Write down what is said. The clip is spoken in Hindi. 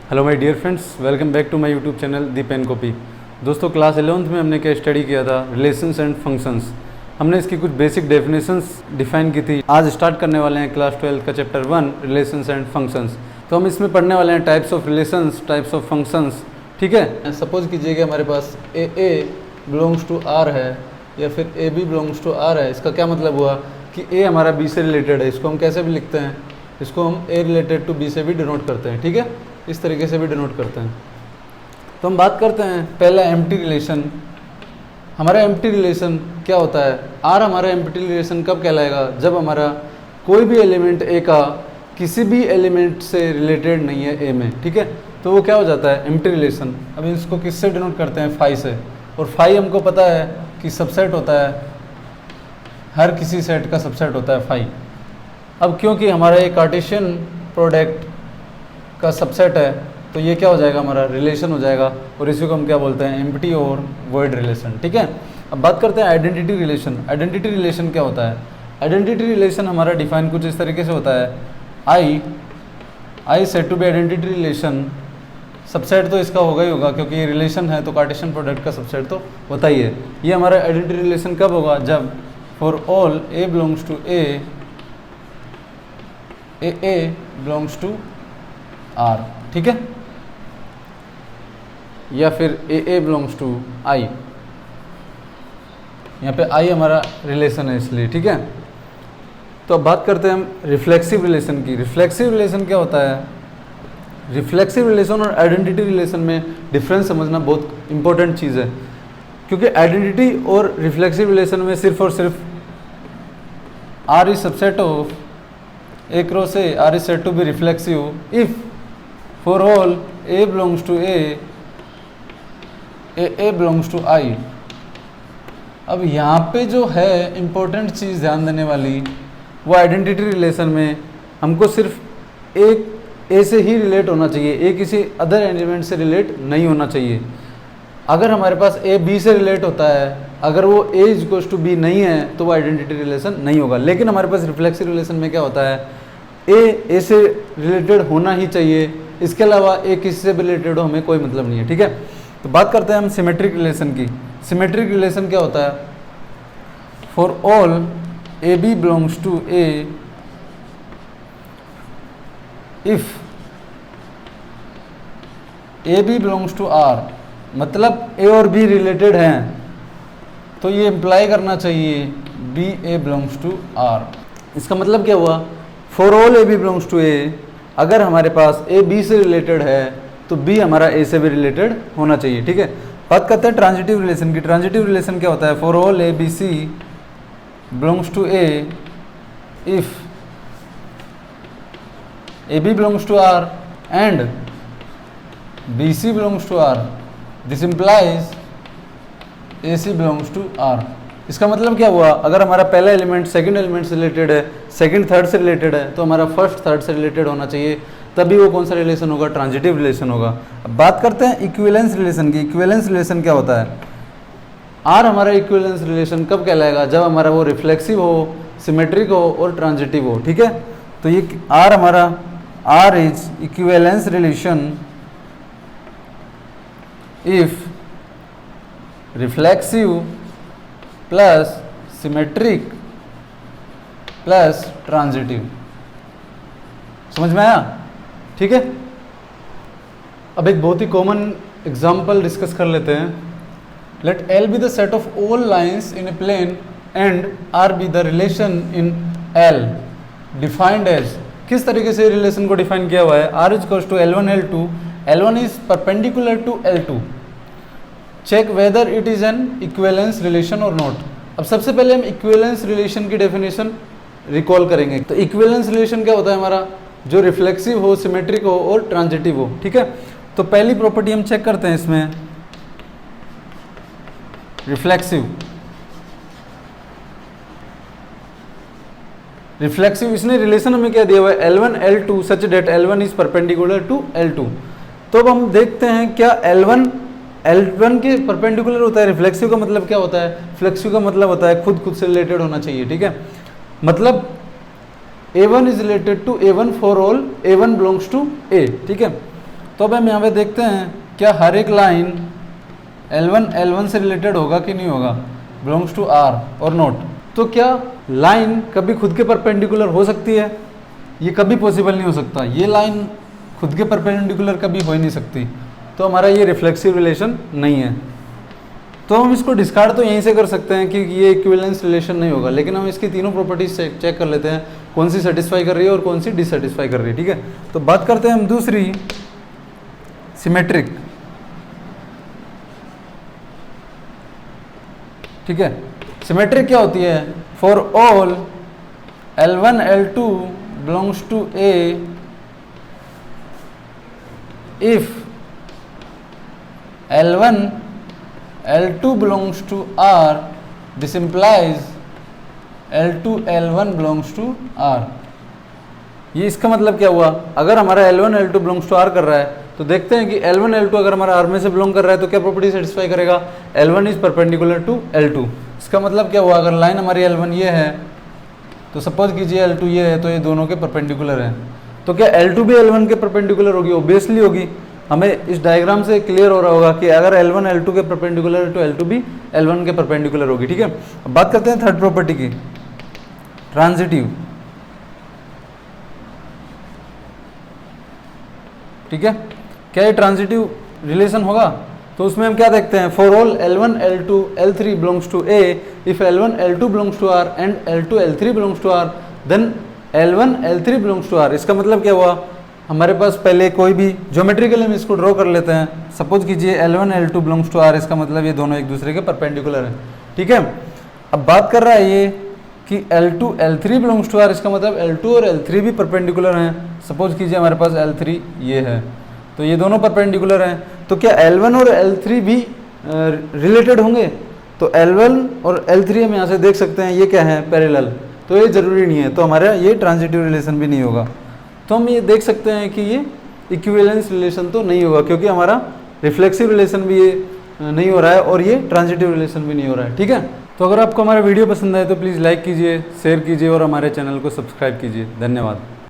Hello my dear friends, welcome back to my YouTube channel the pen copy. दोस्तों, क्लास 11th में हमने क्या स्टडी किया था, रिलेशंस एंड फंक्शंस। हमने इसकी कुछ बेसिक डेफिनेशंस डिफाइन की थी। आज स्टार्ट करने वाले हैं क्लास 12 का चैप्टर 1, रिलेशंस एंड फंक्शंस। तो हम इसमें पढ़ने वाले हैं types of relations, types of functions. ठीक है, सपोज कीजिए कि हमारे पास ए बिलोंग्स टू आर है या फिर A B belongs to R है। इसका क्या मतलब हुआ कि ए हमारा बी से रिलेटेड है। इसको हम कैसे भी लिखते हैं, इसको हम ए रिलेटेड टू बी से भी डिनोट करते हैं। ठीक है, इस तरीके से भी डिनोट करते हैं। तो हम बात करते हैं पहला एम्प्टी रिलेशन। हमारा एम्प्टी रिलेशन क्या होता है? आर हमारा एम्प्टी रिलेशन कब कहलाएगा? जब हमारा कोई भी एलिमेंट ए का किसी भी एलिमेंट से रिलेटेड नहीं है ए में। ठीक है, तो वो क्या हो जाता है? Empty relation. अब इसको किससे डिनोट करते हैं? फाई से। और फाई हमको पता है कि सबसेट होता है, हर किसी सेट का सबसेट होता है फाई। अब क्योंकि हमारा ये कार्टेशियन प्रोडक्ट का सबसेट है, तो ये क्या हो जाएगा? हमारा रिलेशन हो जाएगा। और इसी को हम क्या बोलते हैं? एम्प्टी और वॉइड रिलेशन। ठीक है, अब बात करते हैं आइडेंटिटी रिलेशन। आइडेंटिटी रिलेशन क्या होता है? आइडेंटिटी रिलेशन हमारा डिफाइन कुछ इस तरीके से होता है। I set to be identity relation. Subset तो इसका होगा ही होगा, क्योंकि ये रिलेशन है तो कार्टेशियन प्रोडक्ट का सबसेट तो होता ही है। ये हमारा आइडेंटिटी रिलेशन कब होगा? जब for all A belongs to A belongs to R. ठीक है, या फिर ए बिलोंग्स टू आई। यहाँ पे आई हमारा रिलेशन है इसलिए। ठीक है, तो अब बात करते हैं हम रिफ्लेक्सिव रिलेशन की। रिफ्लेक्सिव रिलेशन क्या होता है? रिफ्लेक्सिव रिलेशन और आइडेंटिटी रिलेशन में डिफरेंस समझना बहुत इंपॉर्टेंट चीज़ है, क्योंकि आइडेंटिटी और रिफ्लेक्सिव रिलेशन में सिर्फ और सिर्फ R is subset of A cross A, R is said to be reflexive if for all A belongs to A belongs to I. अब यहाँ पे जो है इम्पोर्टेंट चीज़ ध्यान देने वाली, वो आइडेंटिटी रिलेशन में हमको सिर्फ एक ए से ही रिलेट होना चाहिए, ए किसी अदर एलिमेंट से रिलेट नहीं होना चाहिए। अगर हमारे पास ए बी से रिलेट होता है, अगर वो ए इज इक्वल्स टू बी नहीं है, तो वो आइडेंटिटी रिलेशन नहीं होगा। लेकिन हमारे पास रिफ्लेक्सिव रिलेशन में क्या होता है? ए से रिलेटेड होना ही चाहिए, इसके अलावा ए किसी से भी रिलेटेड हो हमें कोई मतलब नहीं है। ठीक है, तो बात करते हैं हम सिमेट्रिक रिलेशन की। सिमेट्रिक रिलेशन क्या होता है? For all A B belongs to A if A B belongs to R, मतलब ए और बी रिलेटेड हैं, तो ये इम्प्लाई करना चाहिए B A belongs to R. इसका मतलब क्या हुआ? For all A B belongs to A, अगर हमारे पास ए बी से रिलेटेड है तो बी हमारा ए से भी रिलेटेड होना चाहिए। ठीक है, बात करते हैं ट्रांजिटिव रिलेशन की। ट्रांजिटिव रिलेशन क्या होता है? For all A B C belongs to A if A B belongs to R and B C belongs to R, this implies A C belongs to R. इसका मतलब क्या हुआ? अगर हमारा पहला एलिमेंट सेकंड एलिमेंट से रिलेटेड है, सेकंड थर्ड से रिलेटेड है, तो हमारा फर्स्ट थर्ड से रिलेटेड होना चाहिए, तभी वो कौन सा रिलेशन होगा? ट्रांजिटिव रिलेशन होगा। अब बात करते हैं इक्विवेलेंस रिलेशन की। इक्विवेलेंस रिलेशन क्या होता है? आर हमारा इक्विवेलेंस रिलेशन कब कहलाएगा? जब हमारा वो रिफ्लेक्सिव हो, सिमेट्रिक हो और ट्रांजिटिव हो। ठीक है, तो ये आर हमारा R is equivalence relation if reflexive plus symmetric plus transitive. समझ में आया? ठीक है, अब एक बहुत ही कॉमन एग्जांपल डिस्कस कर लेते हैं। Let L be the set of all lines in a plane and R be the relation in L defined as. किस तरीके से रिलेशन को डिफाइन किया हुआ है? R is equals to L1 L2, L1 is perpendicular to L2, check whether it is an equivalence relation और नॉट। अब सबसे पहले हम इक्विवेलेंस रिलेशन की डेफिनेशन रिकॉल करेंगे। तो इक्विवेलेंस रिलेशन क्या होता है हमारा? जो रिफ्लेक्सिव हो, सिमेट्रिक हो और ट्रांजिटिव हो। ठीक है, तो पहली प्रॉपर्टी हम चेक करते हैं इसमें, रिफ्लेक्सिव। रिफ्लेक्सिव, इसने रिलेशन हमें क्या दिया हुआ है? L1 L2 such that L1 is perpendicular to L2। तो अब हम देखते हैं क्या L1 के परपेंडिकुलर होता है। रिफ्लेक्सिव का मतलब क्या होता है? रिफ्लेक्सिव का मतलब होता है खुद से रिलेटेड होना चाहिए। ठीक है, मतलब A1 is related to A1 for all A1 belongs to A, ठीक है। तो अब हम यहाँ पे देखते हैं क्या हर एक लाइन L1 L1 से रिलेटेड होगा कि नहीं होगा, बिलोंग्स टू R और नॉट। तो क्या लाइन कभी खुद के परपेंडिकुलर हो सकती है? ये कभी पॉसिबल नहीं हो सकता, ये लाइन खुद के परपेंडिकुलर कभी हो ही नहीं सकती, तो हमारा ये रिफ्लेक्सिव रिलेशन नहीं है। तो हम इसको डिस्कार्ड तो यहीं से कर सकते हैं कि ये इक्विवेलेंस रिलेशन नहीं होगा, लेकिन हम इसकी तीनों प्रॉपर्टीज चेक कर लेते हैं कौन सी सेटिस्फाई कर रही है और कौन सी डिससेटिस्फाई कर रही है। ठीक है, तो बात करते हैं हम दूसरी, सिमेट्रिक। ठीक है, सिमेट्रिक क्या होती है? For all L1 L2 belongs to A if L1 L2 belongs to R, this implies L2 L1 belongs to R। ये इसका मतलब क्या हुआ? अगर हमारा L1 L2 belongs to R कर रहा है तो देखते हैं कि L1 L2 अगर हमारा R में से बिलोंग कर रहा है तो क्या प्रॉपर्टी सेटिस्फाई करेगा? L1 is perpendicular to L2। इसका मतलब क्या हुआ? अगर लाइन हमारी L1 ये है तो सपोज कीजिए L2 ये है, तो ये दोनों के परपेंडिकुलर हैं, तो क्या L2 भी L1 के परपेंडिकुलर होगी? ऑब्वियसली होगी। हमें इस डायग्राम से क्लियर हो रहा होगा कि अगर L1 L2 के परपेंडिकुलर है तो L2 भी L1 के परपेंडिकुलर होगी। ठीक है, अब बात करते हैं थर्ड प्रॉपर्टी की, ट्रांजिटिव। ठीक है, क्या ये ट्रांजिटिव रिलेशन होगा? तो उसमें हम क्या देखते हैं? For all L1 L2 L3 belongs to A if L1 L2 belongs to R and L2 L3 belongs to R then L1 L3 belongs to R। इसका मतलब क्या हुआ? हमारे पास पहले कोई भी ज्योमेट्रिकली हम इसको ड्रॉ कर लेते हैं। सपोज कीजिए L1 L2 belongs to R, इसका मतलब ये दोनों एक दूसरे के परपेंडिकुलर हैं। ठीक है, अब बात कर रहा है ये कि L2 L3 belongs to R, इसका मतलब L2 और L3 भी परपेंडिकुलर हैं। सपोज कीजिए हमारे पास L3 ये है, तो ये दोनों परपेंडिकुलर हैं, तो क्या L1 और L3 भी रिलेटेड होंगे? तो L1 और L3 हम यहाँ से देख सकते हैं ये क्या है? पैरेलल, तो ये जरूरी नहीं है, तो हमारा ये ट्रांजिटिव रिलेशन भी नहीं होगा। तो हम ये देख सकते हैं कि ये इक्विवेलेंस रिलेशन तो नहीं होगा, क्योंकि हमारा रिफ्लेक्सिव रिलेशन भी ये नहीं हो रहा है और ये ट्रांजिटिव रिलेशन भी नहीं हो रहा है। ठीक है, तो अगर आपको हमारा वीडियो पसंद आए तो प्लीज़ लाइक कीजिए, शेयर कीजिए और हमारे चैनल को सब्सक्राइब कीजिए। धन्यवाद।